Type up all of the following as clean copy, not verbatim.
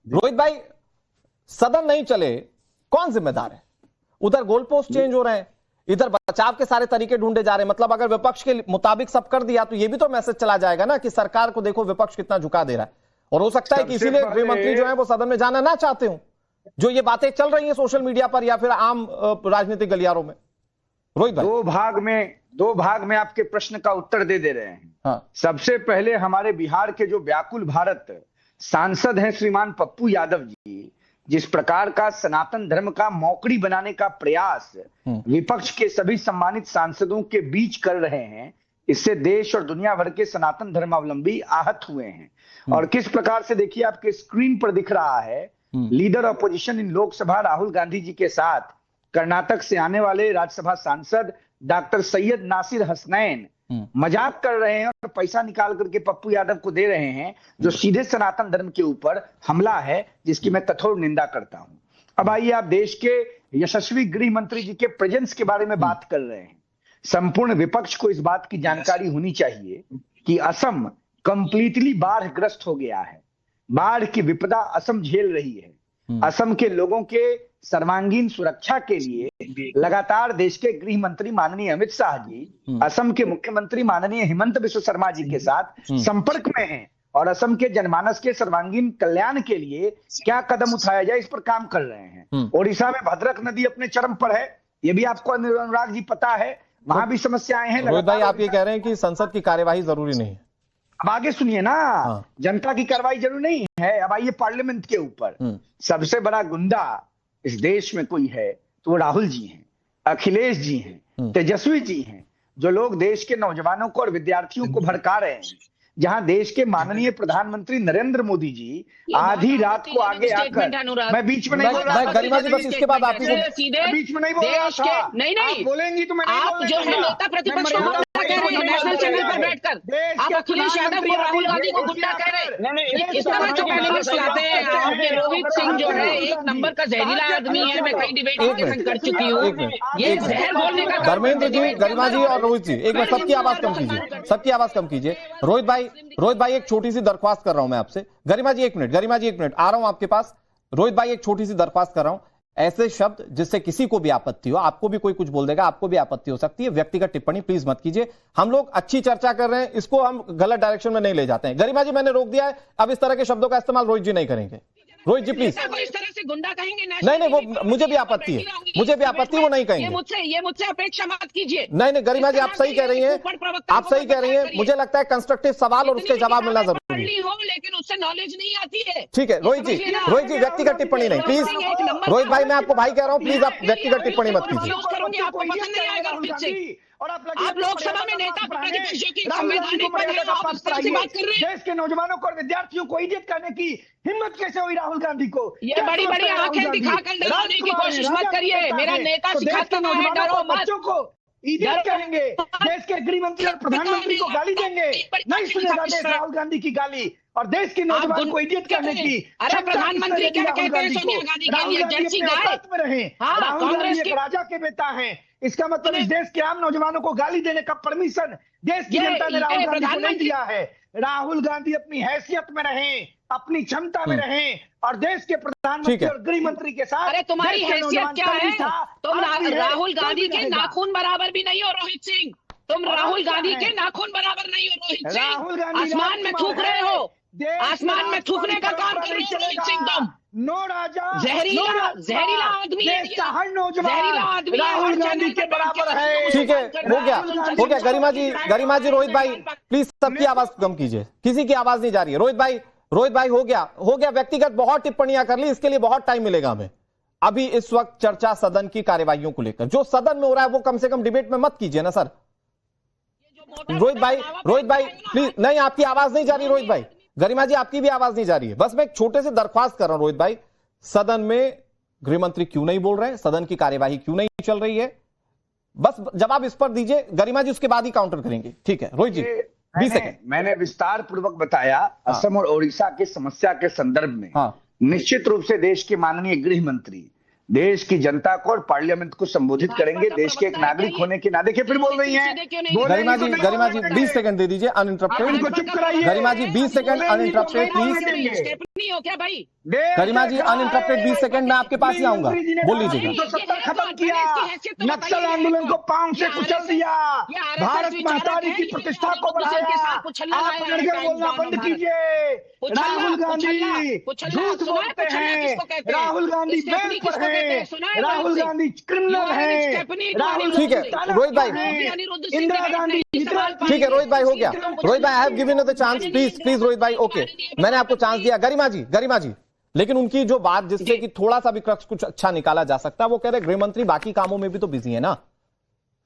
रोहित भाई, सदन नहीं चले कौन जिम्मेदार है? उधर गोल पोस्ट चेंज हो रहे हैं, इधर बचाव के सारे तरीके ढूंढे जा रहे हैं। मतलब अगर विपक्ष के मुताबिक सब कर दिया तो ये भी तो मैसेज चला जाएगा ना कि सरकार को देखो विपक्ष कितना झुका दे रहा है। और हो सकता है कि इसीलिए गृह मंत्री जो है वो सदन में जाना ना चाहते हो, जो ये बातें चल रही हैं सोशल मीडिया पर या फिर आम राजनीतिक गलियारों में। रोहित भाई, दो भाग में आपके प्रश्न का उत्तर दे रहे हैं। हाँ। सबसे पहले हमारे बिहार के जो व्याकुल भारत सांसद हैं श्रीमान पप्पू यादव जी, जिस प्रकार का सनातन धर्म का मौकड़ी बनाने का प्रयास विपक्ष के सभी सम्मानित सांसदों के बीच कर रहे हैं, इससे देश और दुनिया भर के सनातन धर्मावलंबी आहत हुए हैं। और किस प्रकार से देखिए आपके स्क्रीन पर दिख रहा है, leader opposition in Lok Sabha Rahul Gandhi ji के साथ कर्नाटक से आने वाले राज्यसभा सांसद डॉक्टर सैयद नासिर हसनैन मजाक कर रहे हैं और पैसा निकाल करके पप्पू यादव को दे रहे हैं, जो सीधे सनातन धर्म के ऊपर हमला है, जिसकी मैं कठोर निंदा करता हूं। अब आइए, आप देश के यशस्वी गृह मंत्री जी के प्रेजेंस के बारे में बात कर रहे हैं। संपूर्ण विपक्ष को इस बात की जानकारी होनी चाहिए कि असम कंप्लीटली बाढ़ग्रस्त हो गया है। बाढ़ की विपदा असम झेल रही है। असम के लोगों के सर्वांगीण सुरक्षा के लिए लगातार देश के गृह मंत्री माननीय अमित शाह जी असम के मुख्यमंत्री माननीय हिमंत बिस्वा शर्मा जी के साथ संपर्क में हैं और असम के जनमानस के सर्वांगीण कल्याण के लिए क्या कदम उठाया जाए इस पर काम कर रहे हैं। ओडिशा में भद्रक नदी अपने चरम पर है, ये भी आपको अनुराग जी पता है, वहां भी समस्याएं हैं। रोहित भाई, आप ये कह रहे हैं कि संसद की कार्यवाही जरूरी नहीं है। अब आगे सुनिए ना, जनता की कार्रवाई जरूरी नहीं है। अब आइए पार्लियामेंट के ऊपर। सबसे बड़ा गुंडा इस देश में कोई है तो वो राहुल जी हैं, अखिलेश जी हैं, तेजस्वी जी हैं, जो लोग देश के नौजवानों को और विद्यार्थियों को भड़का रहे हैं। जहां देश के माननीय प्रधानमंत्री नरेंद्र मोदी जी आधी रात को आगे आकर, मैं बीच में नहीं बोल रहा था, गरिमा जी बस इसके बाद आप बीच में नहीं बोल रहा था, नहीं बोलेंगी तो मैं आप जो है नेता प्रतिपक्ष को कह रहे हैं नेशनल चैनल पर बैठकर, आप अखिलेश यादव को राहुल गांधी को गुंडा कह रहे हैं। इस तरह जो पैनलिस्ट लाते हैं, आपके रोहित सिंह जो है एक नंबर का जहरीला आदमी है। मैं कई डिबेट के संग कर चुकी हूँ, ये जहर बोलने का। धर्मेंद्र जी, गरिमा जी और रोहित जी, एक मिनट, सबकी आवाज कम कीजिए, सबकी आवाज कम कीजिए। रोहित भाई एक छोटी सी दरख्वास्त कर रहा हूं मैं आपसे। गरिमा जी एक मिनट, आ रहा हूं आपके पास। रोहित भाई एक छोटी सी दरख्वास्त कर रहा हूं, ऐसे शब्द जिससे किसी को भी आपत्ति हो, आपको भी कोई कुछ बोल देगा, आपको भी आपत्ति हो सकती है, व्यक्तिगत टिप्पणी प्लीज मत कीजिए। हम लोग अच्छी चर्चा कर रहे हैं, इसको हम गलत डायरेक्शन में नहीं ले जाते हैं। गरिमा जी मैंने रोक दिया है, अब इस तरह के शब्दों का इस्तेमाल रोहित जी नहीं करेंगे। रोहित जी प्लीज। इस तरह से गुंडा कहेंगे नहीं, वो मुझे भी आपत्ति है, वो नहीं कहेंगे। ये मुझसे अपेक्षा मत कीजिए। नहीं, गरिमा जी आप सही कह रही हैं, मुझे लगता है कंस्ट्रक्टिव सवाल और उसके जवाब मिलना जरूरी है, लेकिन उससे नॉलेज नहीं आती है। ठीक है रोहित जी व्यक्तिगत टिप्पणी नहीं प्लीज। रोहित भाई, मैं आपको भाई कह रहा हूं, प्लीज आप व्यक्तिगत टिप्पणी मत कीजिए। आपको पसंद नहीं आएगा रोहित सिंह, और आप लोकसभा में नेता प्रतिपक्ष जो कि संवैधानिक पद है, आप इस तरह से बात कर रहे हैं। देश के नौजवानों को और विद्यार्थियों को इज्जत करने की हिम्मत कैसे हुई राहुल गांधी को? ये बड़ी बड़ी आंखें दिखाकर डराने की कोशिश मत करिए। मेरा नेता सिखाता है, डरो मत। बच्चों को इज्जत करेंगे, देश के गृह मंत्री और प्रधानमंत्री को गाली देंगे, नहीं सुनेगा देश राहुल गांधी की गाली, और देश के नौजवान को इज्जत करने की। अरे प्रधानमंत्री क्या कहते हैं सोनिया गांधी के लिए जर्सी गाय में रहे। राहुल गांधी एक राजा के बेटा हैं, इसका मतलब इस देश के आम नौजवानों को गाली देने का परमिशन देश की जनता ने राहुल गांधी को नहीं दिया है। राहुल गांधी अपनी हैसियत में रहें, अपनी क्षमता में रहें, और देश के प्रधानमंत्री और गृह मंत्री के साथ। अरे तुम्हारी हैसियत क्या है? तुम राहुल गांधी के नाखून बराबर भी नहीं हो रोहित सिंह, तुम राहुल गांधी के नाखून बराबर नहीं हो रोहित सिंह। आसमान में थूक रहे हो, आसमान में थूकने का काम कर रहे हो रोहित सिंह। तुम जहरीला आदमी है, हर नौजवान जहरीला आदमी राहुल गांधी के बराबर है। ठीक है, हो गया गरिमा जी रोहित भाई प्लीज सबकी आवाज कम कीजिए, किसी की आवाज नहीं जा रही है। रोहित भाई हो गया, व्यक्तिगत बहुत टिप्पणियां कर ली, इसके लिए बहुत टाइम मिलेगा हमें। अभी इस वक्त चर्चा सदन की कार्यवाहियों को लेकर, जो सदन में हो रहा है वो कम से कम डिबेट में मत कीजिए ना सर। रोहित भाई प्लीज, नहीं आपकी आवाज नहीं जा रही रोहित भाई। गरिमा जी आपकी भी आवाज नहीं जा रही है। बस मैं एक छोटे से दरख्वास्त कर रहा हूं रोहित भाई, सदन में गृह मंत्री क्यों नहीं बोल रहे हैं, सदन की कार्यवाही क्यों नहीं चल रही है, बस जवाब इस पर दीजिए। गरिमा जी उसके बाद ही काउंटर करेंगे। ठीक है रोहित जी 20 सेकंड। मैंने विस्तार पूर्वक बताया असम और ओडिशा की समस्या के संदर्भ में। निश्चित रूप से देश के माननीय गृह मंत्री देश की जनता को और पार्लियामेंट को संबोधित करेंगे, देश के एक नागरिक होने के नाते। फिर बोल रही हैं गरिमा जी 20 सेकंड दे दीजिए अनइंटरप्टेड। इनको चुप कराइए। गरिमा जी 20 सेकंड अनइंटरप्टेड प्लीज। नहीं हो क्या भाई? गरिमा जी अनइंटरप्टेड 20 सेकंड, मैं आपके पास ही आऊंगा, बोल लीजिएगा। 1970 खत्म किया, नक्सल आंदोलन को पांव से कुचल दिया, भारत महतारी की प्रतिष्ठा को बढ़ाया। आप नड़गर बोलना बंद कीजिए। राहुल गांधी झूठ बोलते हैं, राहुल गांधी बेल पर है, राहुल गांधी क्रिमिनल है, राहुल ठीक है रोहित भाई, इंदिरा गांधी। ठीक है रोहित भाई, हो गया रोहित भाई, I have given you the chance, please Rohit भाई, ओके मैंने आपको चांस दिया। गरिमा जी लेकिन उनकी जो बात जिससे कि थोड़ा सा भी कुछ अच्छा निकाला जा सकता है, वो कह रहे गृह मंत्री बाकी कामों में भी तो बिजी है ना,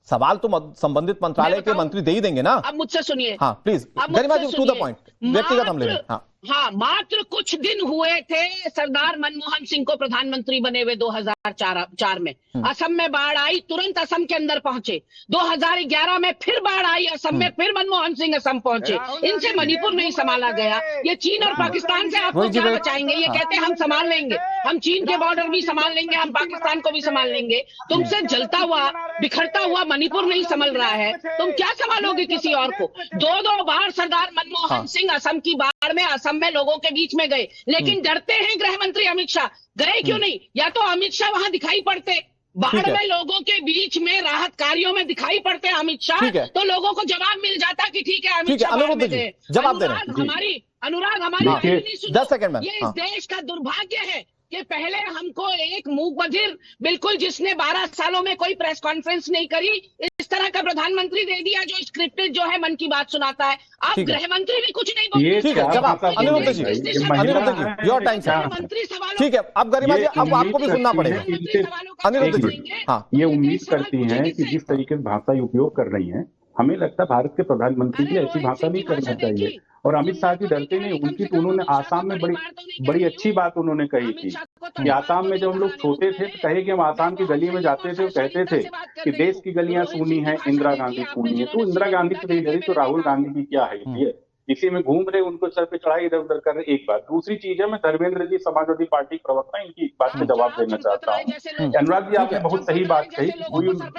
सवाल तो संबंधित मंत्रालय के मंत्री दे ही देंगे ना। अब मुझसे सुनिए। हाँ please Garima ji, to the point, व्यक्तिगत हम ले रहे हैं। हाँ, मात्र कुछ दिन हुए थे सरदार मनमोहन सिंह को प्रधानमंत्री बने हुए 2004 में। असम में बाढ़ आई, तुरंत असम के अंदर पहुंचे। 2011 में फिर बाढ़ आई असम में, फिर मनमोहन सिंह असम पहुंचे। इनसे मणिपुर नहीं संभाला गया। ये चीन और पाकिस्तान से आपको क्या बचाएंगे? ये कहते हैं हम संभाल लेंगे, हम चीन के बॉर्डर भी संभाल लेंगे, हम पाकिस्तान को भी संभाल लेंगे। तुमसे जलता हुआ बिखरता हुआ मणिपुर नहीं संभल रहा है, तुम क्या संभालोगे किसी और को? 2 बार सरदार मनमोहन सिंह असम की बाढ़ में असम में लोगों के बीच में गए, लेकिन डरते हैं गृह मंत्री अमित शाह। गए क्यों नहीं? या तो अमित शाह वहां दिखाई पड़ते, बाढ़ में लोगों के बीच में राहत कार्यों में दिखाई पड़ते हैं अमित शाह, तो लोगों को जवाब मिल जाता कि ठीक है अमित शाह बाढ़ में गए। जवाब दे रहे हैं। अनुराग हमारी 10 सेकंड में। ये इस देश का दुर्भाग्य है कि पहले हमको एक मूक बधिर, बिल्कुल जिसने 12 सालों में कोई प्रेस कॉन्फ्रेंस नहीं करी, इस तरह का प्रधानमंत्री दे दिया जो स्क्रिप्टेड जो है मन की बात सुनाता है। आप गृह मंत्री भी कुछ नहीं बोलते। ठीक है, जवाब अनिरुद्ध जी, योर टाइम मंत्री सवालों। ठीक है, अब गरिमा जी अब आपको भी सुनना पड़ेगा। अनिरुद्ध जी, हाँ, ये उम्मीद करती हैं कि जिस तरीके से भाषा उपयोग कर रही हैं, हमें लगता है भारत के प्रधानमंत्री भी ऐसी भाषा नहीं करना चाहिए। और अमित शाह जी डरते नहीं, उनकी तो उन्होंने आसाम में बड़ी अच्छी बात उन्होंने कही थी कि आसाम में जब हम लोग छोटे थे तो कहे कि हम आसाम की गली में जाते थे, कहते थे कि देश की गलियां सूनी हैं, इंदिरा गांधी खूनी है। तो इंदिरा गांधी को नहीं डरी तो राहुल गांधी की क्या है? इसी में घूम रहे, उनको सर पे चढ़ाई इधर उधर कर रहे। एक बात, दूसरी चीज है, मैं धर्मेंद्र जी समाजवादी पार्टी प्रवक्ता, इनकी एक बात का जवाब देना चाहता हूँ। अनुराग जी आपने बहुत सही बात कही,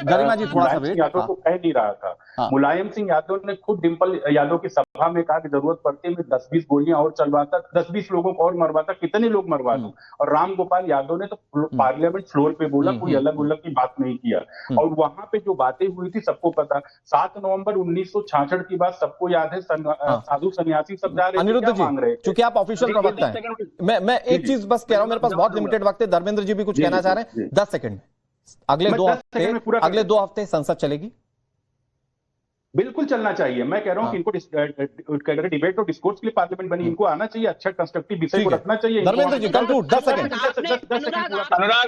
गरिमा जी थोड़ा सा वेट, यादव को कह नहीं रहा था। मुलायम सिंह यादव ने खुद डिंपल यादव की सभा में कहा कि जरूरत पड़ती है मैं 10-20 गोलियां और चलवाता, 10-20 लोगों को और मरवाता, कितने लोग मरवा दूं। और राम गोपाल यादव ने तो पार्लियामेंट फ्लोर पे बोला, कोई अलग अलग की बात नहीं किया। और वहां पे जो बातें हुई थी सबको पता। 7 नवंबर 1966 की बात सबको याद है, साधु सन्यासी सब जा रहे थे, अनिरुद्ध क्या मांग रहे जी, थे? चूंकि आप ऑफिशियल प्रवक्ता हैं, मैं एक चीज बस कह रहा हूं, मेरे पास बहुत लिमिटेड वक्त है। धर्मेंद्र जी भी कुछ कहना चाह रहे हैं, 10 सेकंड। अगले 2 हफ्ते संसद चलेगी? बिल्कुल चलना चाहिए। मैं कह रहा हूं कि इनको डिबेट और डिस्कोर्स के लिए पार्लियामेंट बनी, इनको आना चाहिए, अच्छा कंस्ट्रक्टिव विषय को रखना चाहिए। Dharmendra ji conclude, 10 second.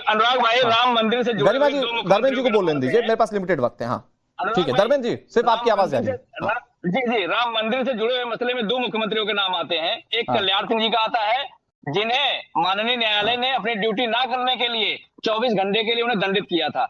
अनुराग भाई, राम मंदिर से गरिमा जी, धर्मेंद्र जी को बोलने दीजिए, मेरे पास लिमिटेड वक्त है। हाँ ठीक है धर्मेंद्र जी, सिर्फ आपकी आवाज जा रही है। जी, राम मंदिर से जुड़े हुए मसले में 2 मुख्यमंत्रियों के नाम आते हैं। एक कल्याण सिंह जी का आता है, जिन्हें माननीय न्यायालय ने अपनी ड्यूटी ना करने के लिए 24 घंटे के लिए उन्हें दंडित किया था।